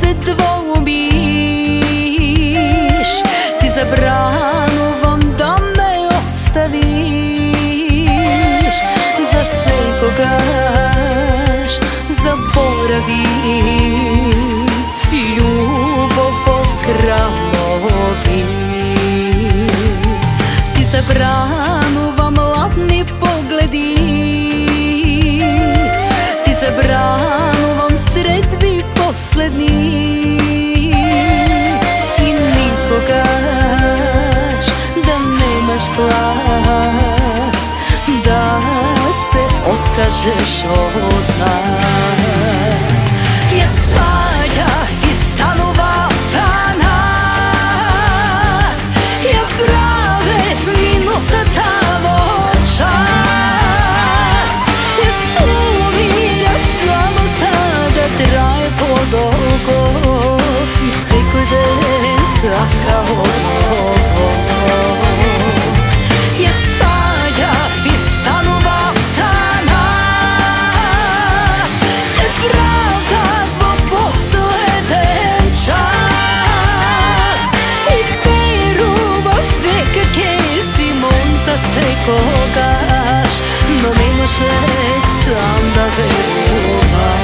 se dvoumiš, ti zabranuvam da me ostaviš. Za sve kogaš zaboravi, ljubav ogramovi. Ti zabranuvam ladni pogledi, ti zabranuvam sredbi posledni. I nikogaš da nemaš glas, da se otkažeš od nas. Ja svađah iz stanova za nas, ja pravev minuta tavo čas. Ja sumiram samo sada traje podolgo i svekoj den takav ovo. Ja svađah iz stanova za nas, te pravdavo posleden čas. I veruvav veka kesi mon za sve kogaš, no ne možeš sam da veruvaš.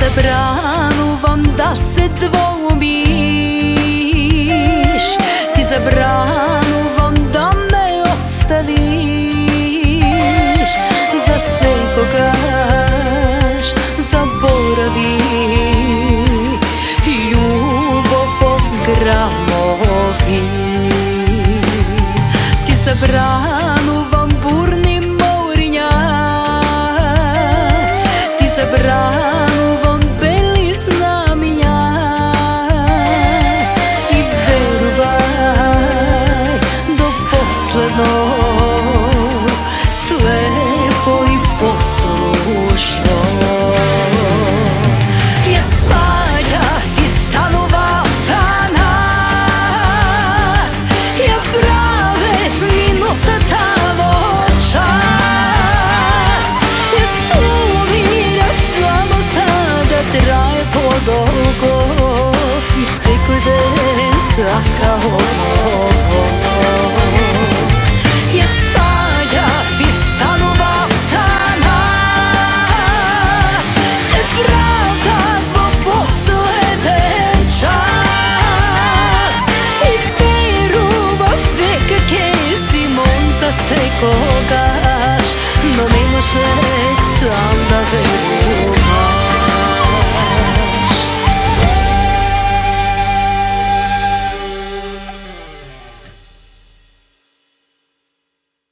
Zabranuvam da se dvoumiš, ti zabranuvam da me ostaviš. Za sve kogaš zaboravi, ljubav ogramovi. Ti zabranuvam burni morinja, ti zabranuvam beli znamenja. I veruvaj do poslednog, slepo i poslušno. Ja svađah iz stanova za nas, ja pravev minuta tavo čas. Ja sumiram samo sada traje podolgo i svekoj den takav ovo. Ja svađah iz stanova za nas, te pravdavo posleden čas. I veruvav veka kesi mon za sve kogaš, no ne možeš sam da veruješ.